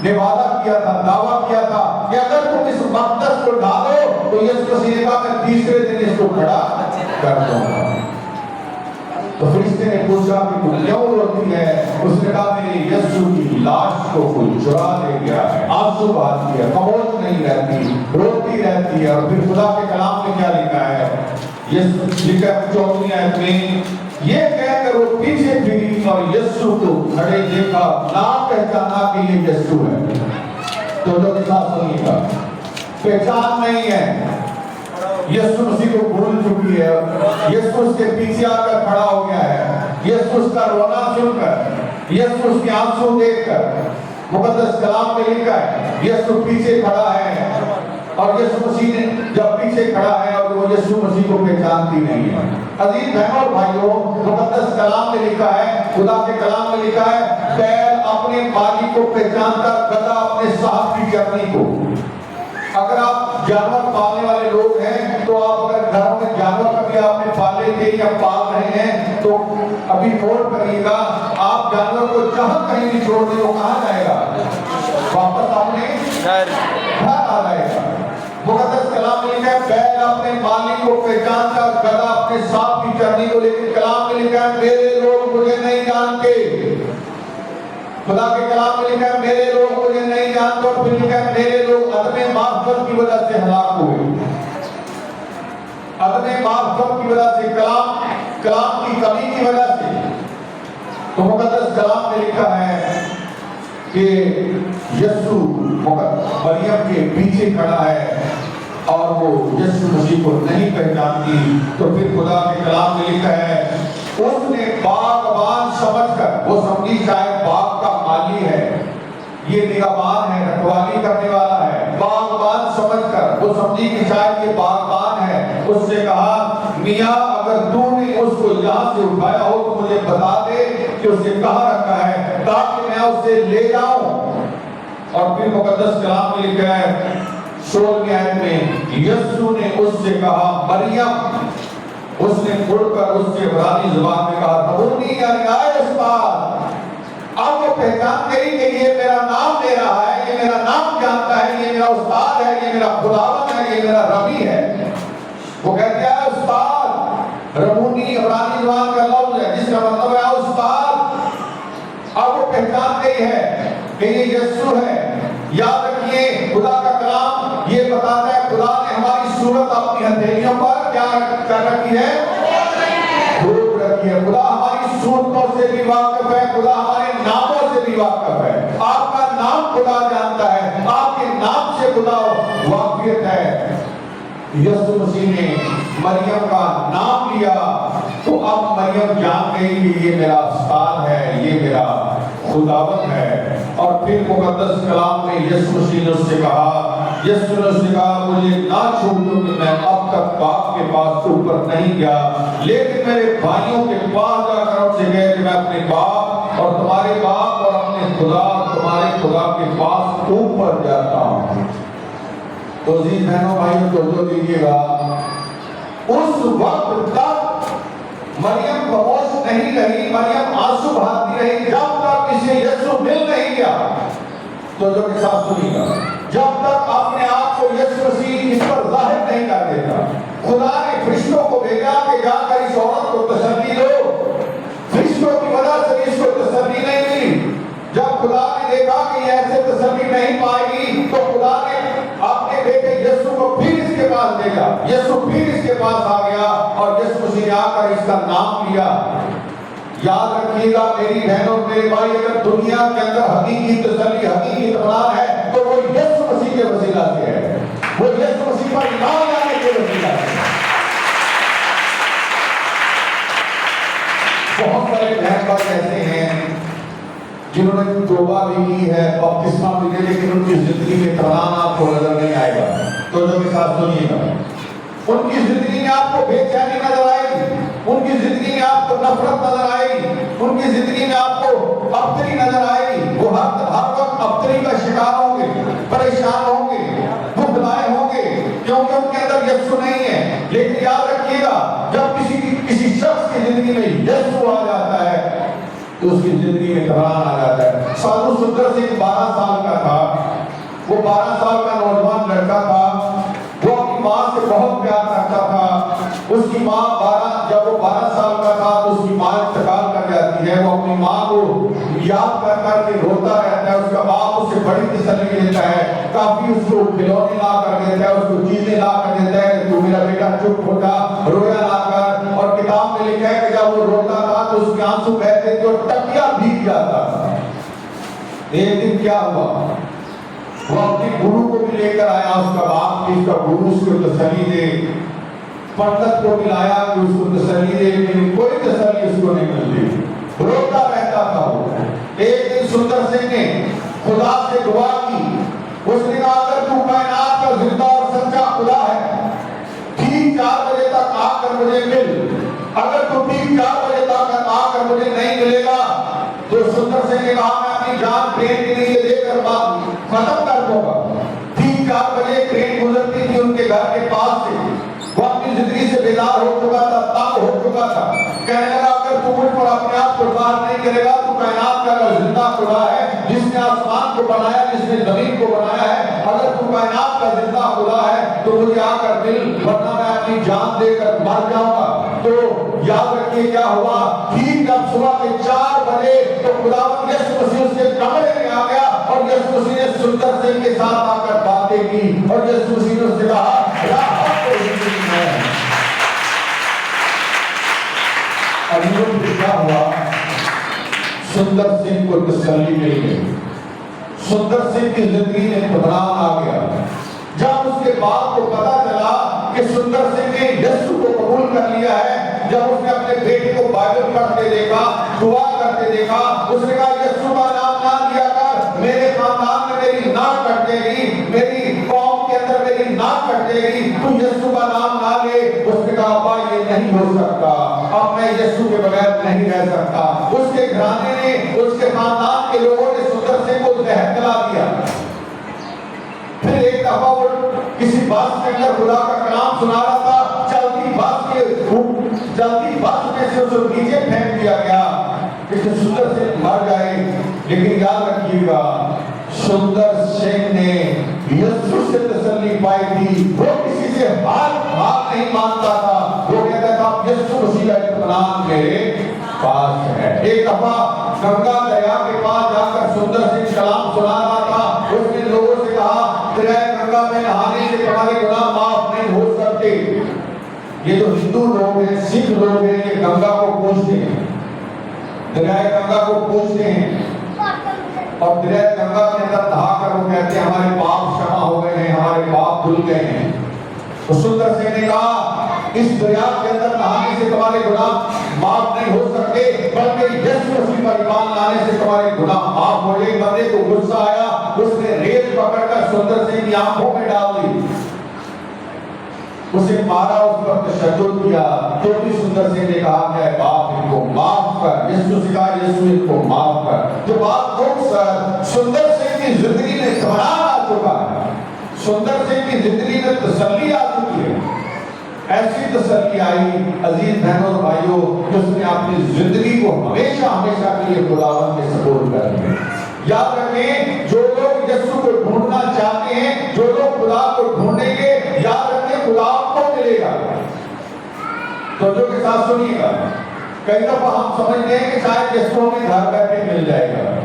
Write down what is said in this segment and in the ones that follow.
نے وعدہ کیا تھا، دعویٰ کیا تھا کہ اگر تم اس مقدس کو ڈھالو تو یسوع مسیح نے کہا میں تیسرے دن اس کو کھڑا کر دوں گا۔ تو فرشتے نے پوچھا کہ تو کیوں روتی ہے؟ اس نے کہا میرے یسوع کی لاش کو کوئی چرا لے گیا ہے، آنسو بہاتی ہے، خاموش نہیں رہتی، روتی رہتی ہے۔ اور پھر خدا کے کلام میں کیا لکھا ہے؟ لکھا 14ویں آیت میں، یہ کہہ کر وہ پیچھے پھری اور یسوع کو کھڑے دیکھا، نہ پہچانا کہ یہ یسوع ہے۔ تو جو کے ساتھ سنیے گا، پہچان نہیں ہے، یسوع مسیح کو بھول چکی ہے، یسوع اس کے پیچھے آ کر کھڑا ہو گیا ہے، یسوع اس کا رونا سن کر، یسوع اس کے آنسو دیکھ کر، مقدس کلام میں لکھا ہے یسوع پیچھے کھڑا ہے، اور یسوع مسیح نے جب پیچھے کھڑا ہے اور وہ یسوع مسیح کو پہچانتی نہیں ہے۔ عزیز بہنوں اور بھائیوں، مقدس کلام میں لکھا ہے، خدا کے کلام میں لکھا ہے، بیل اپنے مالک کو پہچانتا، گدھا اپنے صاحب کی چرنی کو۔ اگر آپ جانور پالنے والے لوگ ہیں تو آپ اگر گھروں میں جانور کبھی آپ نے پالے تھے یا پال رہے ہیں تو ابھی نوٹ کریے گا، آپ جانور کو جہاں کہیں بھی چھوڑ دیں وہ کہاں جائے گا؟ واپس اپنے گھر آ جائے گا۔ مقدس کلام میں لکھا ہے بیل اپنے مالک کو پہچانتا، گدھا اپنے صاحب کی چرنی کو، لیکن کلام میں لکھا ہے میرے لوگ مجھے نہیں جانتے۔ خدا کے کلام میں لکھا ہے میرے لوگ مجھے نہیں جانتے، اور پھر لکھا ہے میرے لوگ عدم معرفت کی وجہ سے ہلاک ہوئے۔ عدم معرفت کی وجہ سے، کلام کی کمی کی وجہ سے۔ تو مقدس کلام میں لکھا ہے کہ یسوع مریم کے پیچھے کھڑا ہے اور وہ یسوع مسیح کو نہیں پہچانتی۔ تو پھر خدا کے کلام میں لکھا ہے اس نے باغبان سمجھ کر، وہ سمجھی شاید باغ کا مالی ہے، یہ نگہبان ہے، رکھوالی کرنے والا ہے، باغبان سمجھ کر وہ سمجھی کہ شاید یہ باغبان ہے، اس سے کہا میاں اگر تو نے اس کو یہاں سے اٹھایا ہو تو مجھے بتا دے کہ اس نے کہاں رکھا ہے تاکہ میں اسے لے جاؤں۔ اور پھر مقدس کلام میں لکھا ہے 16ویں آیت میں یسوع نے اس سے کہا مریم، اس نے مڑ کر اس سے عبرانی زبان میں کہا ربونی، یعنی آئے استاد۔ اب وہ پہچان گئی کہ یہ میرا نام لے رہا ہے، یہ میرا نام جانتا ہے، یہ میرا استاد ہے، یہ میرا خداوند ہے، یہ میرا ربی ہے۔ وہ کہتے ہیں استاد، ربونی عبرانی زبان کا لفظ ہے جس کا مطلب ہے استاد۔ اب وہ پہچان گئی ہے کہ یہ یسوع ہے۔ یاد رکھیے خدا کا کلام یہ بتاتا ہے خدا نے ہماری صورت اپنی ہتھیلیوں پر کیا کر رکھی ہے؟ روک رکھی ہے۔ خدا ہماری صورتوں سے بھی واقف ہے، خدا ہمارے ناموں سے بھی واقف ہے۔ آپ کا نام خدا جانتا ہے، آپ کے نام سے خدا واقفیت ہے۔ یسوع مسیح نے مریم کا نام لیا تو اب مریم جان گئی کہ یہ میرا استاد ہے، یہ میرا خداوند ہے۔ اور پھر مقدس کلام میں یسوع مسیح نے اس سے کہا، یسوع نے اس سے کہا مجھے نہ چھوڑ دو کہ میں اب تک باپ کے پاس اوپر نہیں گیا، لیکن میرے بھائیوں کے پاس جا کر ان سے کہے کہ میں اپنے باپ اور تمہارے باپ اور اپنے خدا اور تمہارے خدا کے پاس اوپر جاتا ہوں۔ تو عزیز بہنوں بھائیوں توجہ دیجیے گا، اس وقت تک مریم خاموش نہیں رہی، مریم آنسو بہاتی رہی جب تک اسے یسوع مل نہیں گیا۔ تو جو کے ساتھ سنیے گا، جب تک اپنے آپ کو یسوع مسیح اس پر ظاہر نہیں کر دیتا۔ خدا نے فرشتوں کو بھیجا کہ جا کر اس عورت کو تسلی دو، فرشتوں کی وجہ سے اس کو تسلی نہیں ملی۔ جب خدا نے دیکھا کہ یہ ایسے تسلی نہیں پائے گی تو خدا نے اپنے بیٹے یسوع کو پھر اس کے پاس بھیجا۔ یسوع پھر اس کے پاس آ گیا اور یسوع مسیح نے آ کر اس کا نام لیا۔ یاد رکھیے گا میری بہنوں میرے بھائی، اگر دنیا کے اندر حقیقی تسلی، حقیقی اطمینان ہے تو وہ یسوع مسیح کے وسیلہ سے ہے، وہ یسوع مسیح پر ایمان لانے کے وسیلہ سے۔ بہت سارے بہن بھائی ایسے ہیں جنہوں نے توبہ بھی کی ہے، بپتسمہ بھی لے، لیکن ان کی زندگی میں اطمینان آپ کو نظر نہیں آئے گا۔ تو جو کے ساتھ سنیے گا، ان کی زندگی میں آپ کو بے چینی نظر آئے گی، ان کی زندگی میں آپ کو نفرت نظر آئے گی، ان کی زندگی میں آپ کو ابتری نظر آئے گی۔ وہ ہر وقت ابتری کا شکار ہوں گے، پریشان ہوں گے، بھٹلائے ہوں گے، کیونکہ ان کے اندر یسوع نہیں ہے۔ لیکن یاد رکھیے گا، جب کسی شخص کی زندگی میں یسوع آ جاتا ہے تو اس کی زندگی میں گھبراہٹ آ جاتا ہے۔ سادھو سندر سنگھ 12 سال کا تھا، وہ 12 سال کا نوجوان لڑکا تھا، وہ اپنی ماں سے بہت پیار کرتا تھا۔ اس کی ماں جب وہ 12 سال کا تھا تو اس کی ماں انتقال کر جاتی ہے، وہ اپنی ماں کو یاد کر کر کے روتا رہتا ہے۔ اس کا باپ اس سے بڑی تسلی دیتا ہے، کافی اس کو کھلونے لا کر دیتا ہے، اس کو چیزیں لا کر دیتا ہے، تو میرا بیٹا چپ ہو جا، رویا لا کر۔ اور کتاب میں لکھا ہے کہ جب وہ روتا تھا تو اس کے آنسو بہتے تھے اور تکیا بھیگ جاتا تھا۔ ایک دن کیا ہوا، وہ اپنے گرو کو بھی لے کر آیا، اس کا باپ کی، اس کا گرو اس کو تسلی دے، پنڈت کو ملایا کہ اس کو تسلی دے، لیکن کوئی تسلی اس کو نہیں ملتی، روتا رہتا تھا وہ۔ ایک دن سندر سنگھ نے خدا سے دعا کی، اس نے کہا اگر تو کائنات کا زندہ اور سچا خدا ہے، ٹھیک 4 بجے تک آ کر مجھے مل، اگر تو ٹھیک 4 بجے تک آ کر مجھے نہیں ملے گا تو سندر سنگھ نے کہا میں اپنی جان ٹرین کے لیے دے کر بات ختم کر دوں گا۔ ٹھیک 4 بجے ٹرین گزرتی تھی ان کے گھر کے پاس سے، وہ اپنی زندگی سے بیدار ہو چکا تھا، تنگ ہو چکا تھا، کہنے لگا اگر تو مجھ پر اپنے آپ کو بار نہیں کرے گا تو کائنات کا اگر زندہ خدا ہے جس نے آسمان کو بنایا، جس نے زمین کو بنایا ہے، اگر تو کائنات کا زندہ خدا ہے تو مجھے آ کر مل، ورنہ میں اپنی جان دے کر مر جاؤں گا۔ تو یاد رکھیے کیا ہوا، ٹھیک جب صبح کے 4 بجے تو خداوند یسوع مسیح اس کے کمرے میں آ گیا اور یسوع مسیح نے سندر سنگھ کے ساتھ آ کر باتیں کی اور یسوع مسیح نے اس سے کہا راحت تو زندگی ہے۔ اب یہ کیا ہوا، سندر سنگھ کو تسلی مل گئی، سندر سنگھ کی زندگی میں اطمینان آ گیا۔ جب اس کے باپ کو پتا چلا کہ سندر سنگھ نے یسوع کو قبول کر لیا ہے، جب اس نے اپنے بیٹے کو بائبل پڑھتے دیکھا، دعا کرتے دیکھا، اس نے کہا یسوع کا نام نہ لیا کر، میرے خاندان میں میری ناک کٹے گی، میری قوم کے اندر میری ناک کٹے گی، تو یسوع کا نام نہ لے۔ اس نے کہا ابا یہ نہیں ہو سکتا، اب میں یسوع کے بغیر نہیں رہ سکتا۔ اس کے گھرانے نے، اس کے خاندان کے لوگوں نے سندر سنگھ کو زہر دلا دیا۔ پھر ایک دفعہ وہ کسی بس کے اندر خدا کا کلام سنا رہا تھا، چلتی بس میں سے اسے نیچے پھینک دیا گیا کہ سندر سنگھ مر جائے۔ لیکن یاد رکھیے گا سندر سنگھ نے یسوع سے تسلی پائی تھی، وہ کسی سے ہاتھ نہیں مانگتا تھا، وہ کہتا تھا یسوع مسیح کا اطمینان میرے پاس ہے۔ ایک دفعہ گنگا دریا کے پاس جا کر سندر سنگھ کلام سنا رہا تھا، اس نے لوگوں سے کہا دریائے گنگا میں نہانے سے تمہارے گناہ معاف نہیں ہو سکتے۔ یہ جو ہندو لوگ ہیں، سکھ لوگ ہیں، یہ گنگا کو پوجتے ہیں، دریائے گنگا کو پوجتے ہیں، اور دریائے گنگا کے اندر نہا کر وہ کہتے ہیں ہمارے پاپ شمع ہو گئے ہیں، ہمارے پاپ دھل گئے ہیں۔ تو سندر سنگھ نے کہا اس دریا کے اندر نہانے سے تمہارے گناہ معاف نہیں ہو سکتے، بلکہ یسوع مسیح پر ایمان لانے سے تمہارے گناہ معاف ہو جائیں۔ بندے کو غصہ آیا، اس نے ریت پکڑ کر سندر سنگھ کی آنکھوں میں ڈال دی، اسے مارا، اس پر تشدد کیا، تو بھی سندر سنگھ نے کہا کہ باپ ان کو معاف کر، یسوع سے کہا یسوع ان کو معاف کر۔ جو بات سندر سنگھ کی زندگی میں اطمینان آ چکا ہے، سندر سنگھ کی زندگی میں تسلی آ چکی ہے، ایسی تسلی آئی عزیز بہنوں اور بھائیوں کہ اس نے اپنی زندگی کو ہمیشہ ہمیشہ کے لیے خداوند کے سپرد کر دیا۔ یاد رکھیں جو لوگ یسوع کو ڈھونڈنا چاہتے ہیں، جو لوگ خدا کو ڈھونڈیں گے، یاد رکھیں خدا آپ کو ملے گا۔ توجہ کے ساتھ سنیے گا، کئی دفعہ ہم سمجھتے ہیں کہ شاید یسوع ہمیں گھر بیٹھے مل جائے گا،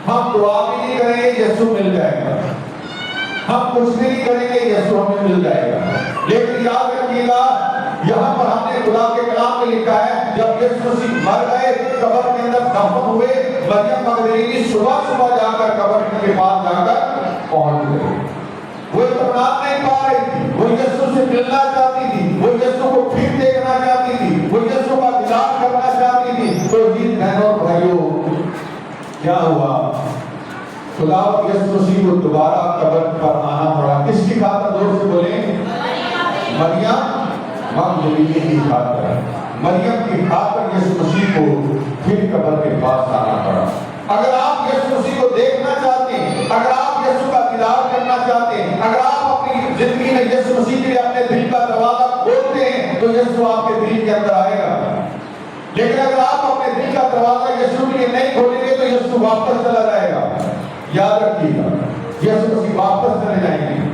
ہم دعا بھی نہیں کریں گے یسوع مل جائے گا، ہم کچھ بھی نہیں کریں گے یسوع ہمیں مل جائے گا۔ لیکن یاد رکھیے گا یہاں پر ہم نے خدا کے کلام میں لکھا ہے جب یسوع مسیح مر گئے، قبر کے اندر دفن ہوئے، مریم مگدلینی صبح صبح جا کر قبر کے پاس جا کر پہنچ گئے۔ وہ اطمینان نہیں پا رہی تھی، وہ یسوع سے ملنا چاہتی تھی، وہ یسوع کو پھر دیکھنا چاہتی تھی، وہ یسوع کا دیدار کرنا چاہتی تھی۔ تو جن بہنوں اور بھائیوں کیا ہوا، خدا یسوع مسیح کو دوبارہ قبر پر آنا پڑا، کس کی خاطر؟ زور سے بولیں، مریم مگدلینی کی خاطر، مریم کی خاطر یسوع مسیح کو پھر قبر کے پاس آنا پڑا۔ اگر آپ یسوع مسیح کو دیکھنا چاہتے ہیں، اگر آپ یسوع کا دیدار کرنا چاہتے ہیں، اگر آپ اپنی زندگی میں یسوع مسیح کے لیے اپنے دل کا دروازہ کھولتے ہیں تو یسوع آپ کے دل کے اندر آئے گا۔ لیکن اگر آپ اپنے دل کا دروازہ یسوع کے لیے نہیں کھولیں گے تو یسوع واپس چلا جائے گا. یاد رکھیے گا, یسوع مسیح واپس چلے جائیں گے.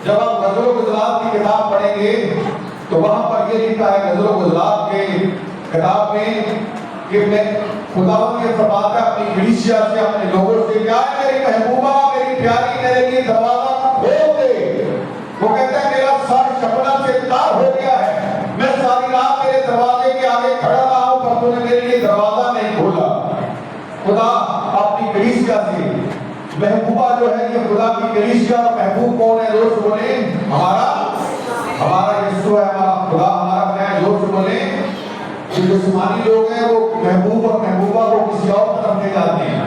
جب آپ غزل و غزلات کی کتاب پڑھیں گے تو وہاں پر یہ لکھا ہے غزل و غزلات کے کتاب میں کہ میں خداوند یہ فرماتا ہے اپنی کلیسیا سے, اپنے لوگوں سے, کیا ہے میری محبوبہ, میری پیاری, میرے لیے دروازہ کھول دے. وہ کہتا ہے میرا سر شبنم سے تار ہو گیا ہے, میں ساری رات میرے دروازے کے آگے کھڑا رہا ہوں پر تو نے میرے لیے دروازہ نہیں کھولا. خدا اپنی کلیسیا سے, محبوبہ جو ہے یہ خدا کی کلیسیا, اور محبوب کون ہے؟ دوست بولے ہمارا یسوع ہے, ہمارا خدا, ہمارا کیا ہے؟ دوست بولے جو جسمانی لوگ ہیں وہ محبوب اور محبوبہ کو کسی اور طرف لے جاتے ہیں.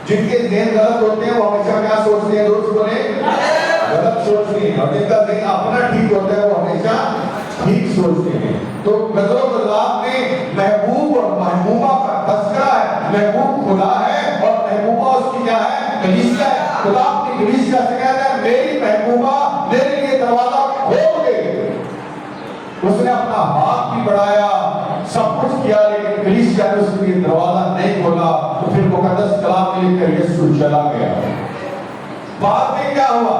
جن کے ذہن غلط ہوتے ہیں وہ ہمیشہ کیا سوچتے ہیں؟ دوست بولے غلط سوچتے ہیں, اور جن کا ذہن اپنا ٹھیک ہوتا ہے وہ ہمیشہ ٹھیک سوچتے ہیں. تو غزل و غزلات میں محبوب اور محبوبہ کا تذکرہ ہے. محبوب خدا ہے اور محبوبہ اس کی کیا ہے؟ کلیسیا ہے. خدا اپنی کلیسیا سے کہتا ہے میری محبوبہ میرے لیے دروازہ کھول دے. اس نے اپنا ہاتھ بھی بڑھایا, سب کچھ کیا, لیکن کلیسیا نے اس کے لیے دروازہ نہیں کھولا. تو پھر مقدس کلام میں لکھ کر یسوع چلا گیا. بعد میں کیا ہوا؟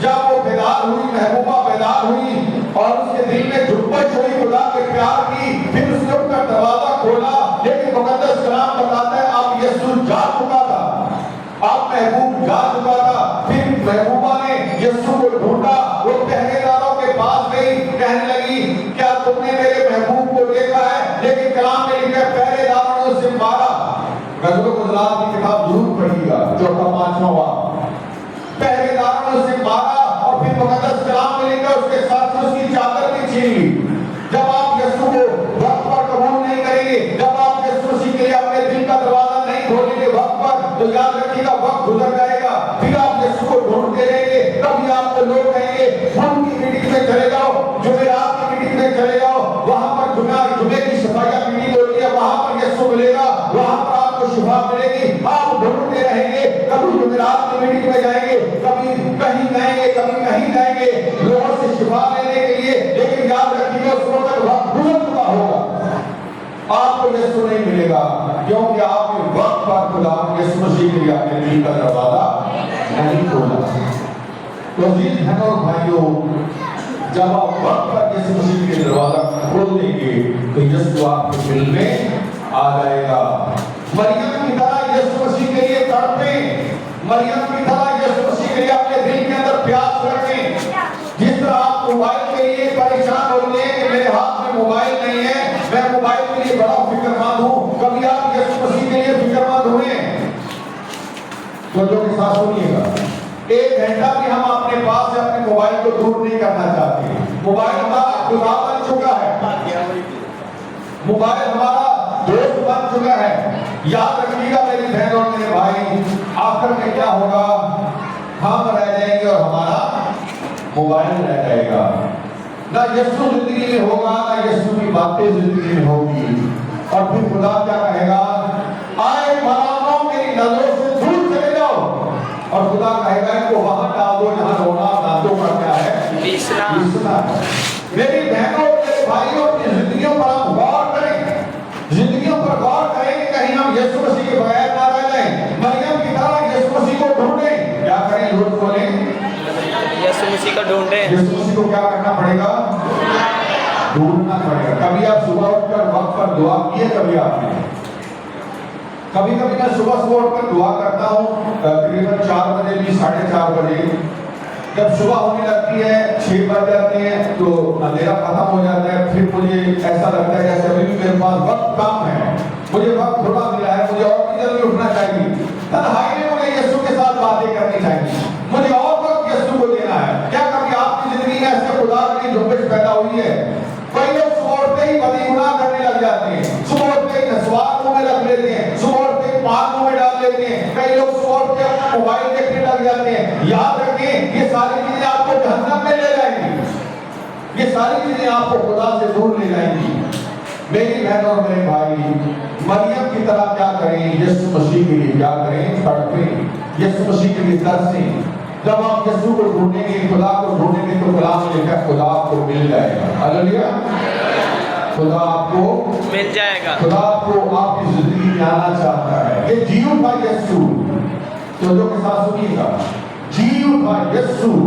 جب وہ بیدار ہوئی, محبوبہ بیدار ہوئی اور اس کے دل میں جھٹپٹ ہوئی خدا کے پیار کی, پھر اس نے اٹھ کر دروازہ کھولا. لیکن مقدس کلام بتاتا ہے اب یسوع جا چکا تھا, اب محبوب جا چکا تھا. پھر محبوبہ نے یسوع کو ڈھونڈا, وہ پہرے داروں کے پاس گئی, کہنے لگی کیا تم نے میرے محبوب کو دیکھا ہے؟ لیکن کلام میں لکھا ہے پہرے داروں نے اسے مارا. غزل و غزلات کی کتاب ضرور پڑھیے گا, 4واں 5واں. پہرے داروں نے اسے مارا اور پھر مقدس کلام میں لکھا اس کے ساتھ اس کی چادر بھی چھین لی. جب آپ یسوع کو وقت پر قبول نہیں کریں گے, جب آپ یسوع مسیح کے لیے اپنے دل کا دروازہ نہیں کھولیں گے وقت پر, تو یاد رکھیے گا وقت گزر جائے گا. پھر آپ یسوع کو ڈھونڈتے رہیں گے, کبھی آپ کو لوگ کہیں گے فن کی میٹنگ میں چلے جاؤ, جمعرات کی میٹنگ میں چلے جاؤ, وہاں پر جمعے کی صفائیہ میٹنگ ہوتی ہے, وہاں پر یسوع ملے گا, وہاں پر آپ کو شفا ملے گی. آپ ڈھونڈتے رہیں گے, کبھی جمعرات کی میٹنگ میں جائیں گے, کبھی کہیں جائیں گے, کبھی کہیں جائیں گے لوگوں سے شفا لینے کے لیے, لیکن یاد رکھیے گا اس وقت وقت گزر چکا ہوگا, آپ کو یسوع نہیں ملے گا, کیونکہ آپ نے وقت پر خدا یسوع مسیح کے لیے اپنے دل کا دروازہ نہیں کھولا. تو عزیز بہنوں اور بھائیوں, جب آپ وقت پر یسوع مسیح کے دروازہ کھول دیں گے تو یسوع آپ کے دل میں آ جائے گا. مریم کی طرح یسوع مسیح کے لیے تڑپیں, مریم کی طرح یسوع مسیح کے لیے اپنے دل کے اندر پیاس رکھیں. جس طرح آپ موبائل کے لیے پریشان ہوتے ہیں کہ میرے ہاتھ میں موبائل نہیں ہے, میں موبائل کے لیے بڑا فکر مند ہوں, کبھی آپ یسوع مسیح کے لیے فکر مند ہوئے؟ تو جو کے ساتھ سنیے گا, 1 گھنٹہ بھی ہم اپنے پاس سے اپنے موبائل کو دور نہیں کرنا چاہتے. موبائل ہمارا خدا بن چکا ہے, موبائل ہمارا دوست بن چکا ہے. یاد رکھیے گا میری بہن اور میرے بھائی, آخر میں کیا ہوگا؟ ہم رہ جائیں گے اور ہمارا موبائل رہ جائے گا. نہ یسوع زندگی میں ہوگا, نہ یسوع کی باتیں زندگی میں ہوگی. اور پھر خدا کیا کہے گا؟ آئے ملاموں میری نظروں سے دور چلے جاؤ. اور خدا کہے گا ان کو وہاں ڈال دو جہاں رونا دانتوں کا کیا ہے؟ پیسنا ہے. میری بہنوں اور میرے بھائیوں, اپنی زندگیوں پر ہم غور کریں, زندگیوں پر غور کریں کہ کہیں ہم یسوع مسیح کے بغیر نہ رہ جائیں. مریم کی طرح یسوع مسیح کو ڈھونڈیں. کیا کریں؟ جھوٹ بولیں, یسوع مسیح کو ڈھونڈیں. یسوع مسیح کو کیا کرنا پڑے گا؟ ڈھونڈنا پڑے گا. کبھی آپ صبح اٹھ کر وقت پر دعا کیے؟ کبھی آپ نے کبھی میں صبح اٹھ کر دعا کرتا ہوں تقریباً 4 بجے بھی 4:30 بجے. جب صبح ہونے لگتی ہے 6 بج جاتے ہیں تو اندھیرا ختم ہو جاتا ہے. پھر مجھے ایسا لگتا ہے جیسے ابھی بھی میرے پاس وقت کم ہے, مجھے وقت تھوڑا ملا ہے, مجھے اور بھی جلدی اٹھنا چاہیے. تنہائی میں مجھے یسوع کے ساتھ باتیں کرنی چاہیے, مجھے اور وقت یسوع کو دینا ہے. کیا کبھی آپ کی زندگی میں ایسے خدا کی جھنبش پیدا ہوئی ہے؟ کئی لوگ صبح اٹھتے ہی بدی گناہ کرنے لگ جاتے ہیں, صبح اٹھتے ہی نسوار منہ میں رکھ لیتے ہیں, صبح اٹھتے ہی پان منہ میں ڈال لیتے ہیں. کئی لوگ صبح اٹھ کے اپنا موبائل دیکھنے لگ جاتے ہیں. یاد رکھیں یہ ساری چیزیں آپ کو جہنم میں لے جائیں گی, یہ ساری چیزیں آپ کو خدا سے دور لے جائیں گی. میری بہن اور میرے بھائی, مریم کی طرح کیا کریں؟ یسوع مسیح کے لیے کیا کریں؟ تڑپیں, یسوع مسیح کے لیے ترسیں. جب آپ یسوع کو ڈھونڈیں گے, خدا کو ڈھونڈیں گے, تو کلام میں لکھا ہے خدا آپ کو مل جائے گا. ہاللیلویا. خدا آپ کو مل جائے گا. خدا آپ کو آپ کی زندگی میں آنا چاہتا ہے. یہ جی اٹھا یسوع. تو جو کے ساتھ سنیے گا, جی اٹھا یسوع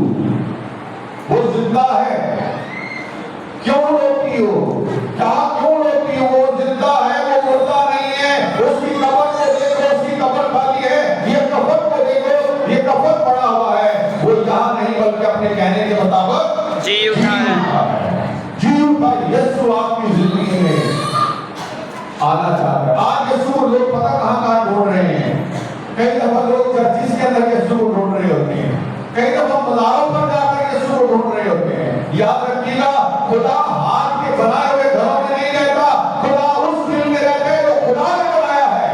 وہ زندہ ہے. کیوں روتی ہو, کہا کیوں روتی ہو؟ وہ زندہ ہے, وہ مردہ نہیں ہے. اس کی قبر کو دیکھو, اس کی قبر خالی ہے. یہ کفن کو دیکھو, یہ کفن پڑا ہوا ہے. وہ یہاں نہیں بلکہ اپنے کہنے کے مطابق جی اٹھا ہے. جی اٹھا یسوع آپ کی زندگی میں آنا چاہتا ہے. آج یسوع کو لوگ پتہ کہاں ڈھونڈ رہے ہیں. کئی دفعہ لوگ چرچز کے اندر یسوع کو ڈھونڈ رہے ہوتے ہیں, کئی دفعہ مزاروں پر جا کر یسوع کو ڈھونڈ رہے ہوتے ہیں. یاد رکھیے گا, خدا ہاتھ کے بنائے ہوئے گھروں میں نہیں رہتا, خدا اس دل میں رہتا ہے جو خدا نے بنایا ہے.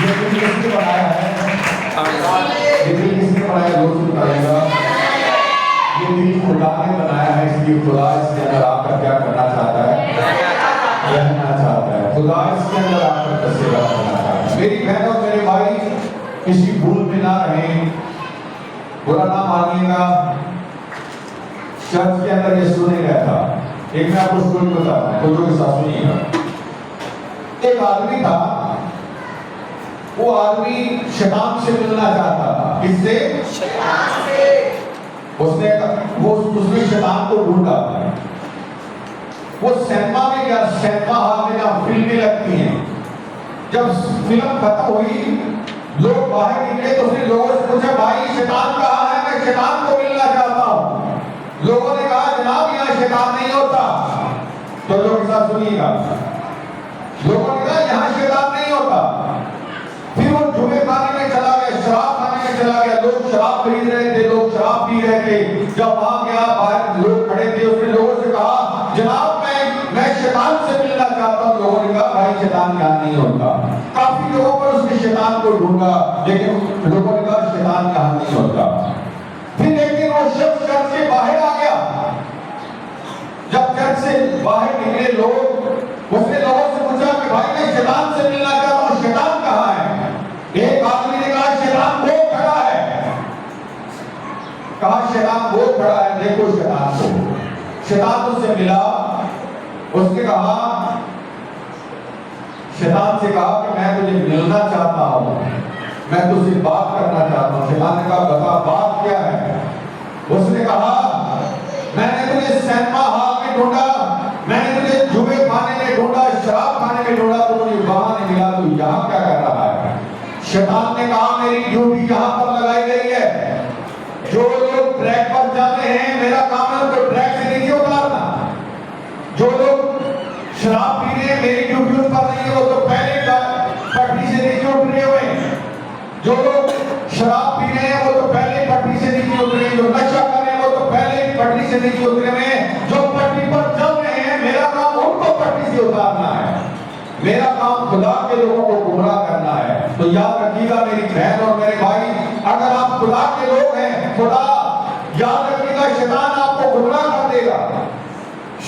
یہ دل کس نے بنایا ہے؟ یہ دل کس نے بنایا؟ دوست بتائے گا. یہ دل خدا نے بنایا ہے, اس لیے خدا اس کے اندر آپ کا کیا کرنا چاہتا ہے؟ رہنا چاہتا ہے. خدا اس کے اندر آپ کا تسلیہ کرنا چاہتا ہے. میری بہن اور میرے بھائی, کسی بھول میں نہ رہیں, برا نہ مانیے گا. چرچ کے اندر یسوع نہیں رہتا. ایک میں آپ کو اسٹوری بتاتا ہوں, خودوں کے ساتھ سنیے گا. ایک آدمی تھا, وہ آدمی شیطان سے ملنا چاہتا تھا. کس سے؟ شیطان سے. اس نے شیطان کو ڈھونڈا. وہ سینما میں گیا, سینما ہال میں جہاں فلمیں لگتی ہیں. جب فلم ختم ہوئی, لوگ باہر نکلے تو اس نے لوگوں سے پوچھا, بھائی شیطان کہاں ہے؟ میں شیطان کو ملنا چاہتا ہوں. لوگوں نے کہا, جناب یہاں شیطان نہیں ہوتا. تو لوگ کے ساتھ سنیے گا, لوگوں نے کہا یہاں شیطان نہیں ہوتا. پھر وہ جمعے خانے میں چلا گیا, شراب خانے میں چلا گیا. لوگ شراب خرید رہے تھے, لوگ شراب پی رہے تھے. جب وہاں گیا, باہر لوگ کھڑے تھے, اس نے لوگوں سے کہا, جناب میں شیطان سے ملنا چاہتا ہوں. لوگوں نے کہا, بھائی شیطان یہاں نہیں ہوتا. کافی لوگوں پر اس نے شیطان کو ڈھونڈا, لیکن لوگوں نے کہا شیطان یہاں نہیں ہوتا. پھر ایک دن وہ شخص چرچ سے باہر آ گیا. جب چرچ سے باہر نکلے لوگ, اس نے لوگوں سے پوچھا کہ بھائی میں شیطان سے ملنا چاہتا ہوں, شیطان کہاں ہے؟ ایک آدمی نے کہا, شیطان وہ کھڑا ہے. کہا شیطان وہ کھڑا ہے, دیکھو شیطان کو. شیطان اس سے ملا. اس نے کہا, شیطان سے کہا کہ میں تجھے ملنا چاہتا ہوں, میں تجھ سے بات کرنا چاہتا ہوں. شیطان نے کہا, بتا بات کیا ہے؟ اس نے کہا, میں نے تجھے سینما ہال میں ڈھونڈا, میں نے تجھے جمعے خانے میں ڈھونڈا, شراب خانے میں ڈھونڈا, تو مجھے وہاں نہیں ملا, تو یہاں کیا کر رہا ہے؟ شیطان نے کہا, میری ڈیوٹی یہاں پر لگائی گئی ہے. جو لوگ ٹریک پر جاتے ہیں, میرا کام ہے ان کو ٹریک سے نیچے اتارنا. جو لوگ شراب پی رہے ہیں, میری ڈیوٹی ان پر نہیں ہے, وہ تو پہلے پٹری سے نیچے اٹھ رہے ہوئے. جو لوگ شراب پی رہے ہیں, وہ تو پہلے پٹری سے نیچے اترے ہیں. جو نشہ کر رہے ہیں, وہ تو پہلے پٹری سے نیچے اترے ہوئے ہیں. جو پٹری پر چل رہے ہیں, میرا کام ان کو پٹری سے اتارنا ہے. میرا کام خدا کے لوگوں کو گمراہ کرنا ہے. تو یاد رکھیے گا میری بہن اور میرے بھائی, اگر آپ خدا کے لوگ ہیں, خدا یاد رکھیے گا شیطان آپ کو گمراہ کر دے گا.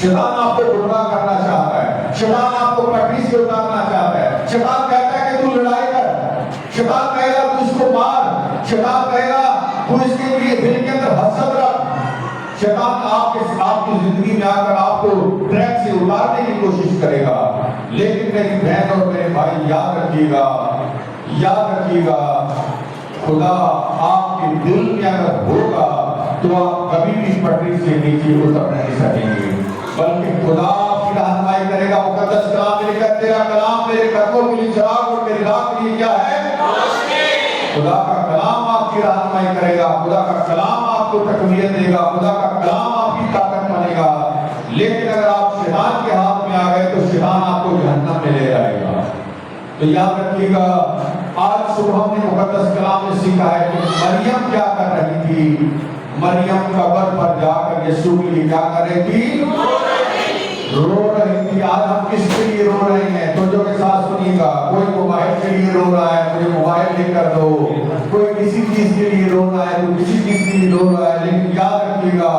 شیطان آپ کو گمراہ کرنا چاہتا ہے. شیطان آپ کو پٹری سے اتارنا چاہتا ہے. شیطان کہتا ہے کہ تو لڑائی کر. شیطان کہے گا تو اس کو مار. شیطان کہے گا تو اس کے لیے دل کے اندر حسد رکھ. شیطان آپ کی زندگی میں آ کر آپ کو ٹریک سے اتارنے کی کوشش کرے گا. لیکن میری بہن اور میرے بھائی, یاد رکھیے گا, یاد رکھیے گا, خدا آپ کے دل میں اگر ہوگا تو آپ کبھی بھی پٹری سے نیچے اتر نہیں سکیں گے, بلکہ خدا آپ کی رہنمائی کرے گا. مقدس کلام میں لکھا, تیرا کلام میرے قدموں کے لیے چراغ اور میری راہ کے لیے کیا ہے؟ خدا کا کلام آپ کی رہنمائی کرے گا. خدا کا کلام آپ کو تقویت دے گا. خدا کا کلام آپ کی طاقت بنے گا. لیکن اگر آپ شیطان کے ہاتھ میں آ گئے تو شیطان آپ کو جہنم میں لے جائے گا. تو یاد رکھیے گا, آج صبح ہم نے مقدس کلام میں سیکھا ہے کہ مریم کیا کر رہی تھی. مریم قبر پر جا کر یسوع کے لیے کیا کر رہی تھی؟ رو رہی تھی. آج ہم کس کے لیے رو رہے ہیں؟ تو جو کے ساتھ سنیے گا, کوئی موبائل کے لیے رو رہا ہے, مجھے موبائل لے کر دو. کوئی کسی چیز کے لیے رو رہا ہے, کوئی کسی چیز کے لیے رو رہا ہے. لیکن یاد رکھیے گا,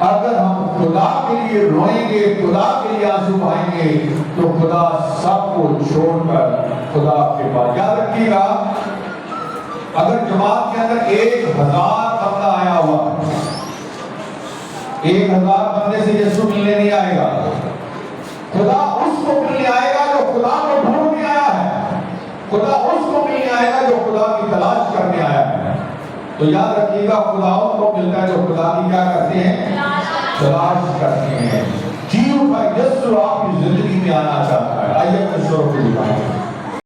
اگر ہم خدا کے لیے روئیں گے, خدا کے لیے آنسو بہائیں گے, تو خدا سب کو چھوڑ کر خدا کے پاس. یاد رکھیے گا, اگر جماعت کے اندر 1000 بندہ آیا ہوا، 1000 بندے سے یسوع ملنے نہیں آئے گا۔ خدا اس کو ملنے آئے گا جو خدا کو ڈھونڈنے آیا ہے، خدا اس کو ملنے آئے گا جو خدا کی تلاش کرنے آیا ہے۔ تو یاد رکھیے گا، خدا ان کو ملتا ہے جو خدا کی کیا کرتے ہیں؟ تلاش کرتے ہیں۔ جی اٹھا، یسوع آپ کی زندگی میں آنا چاہتا ہے۔ آئیے اپنے سروں کو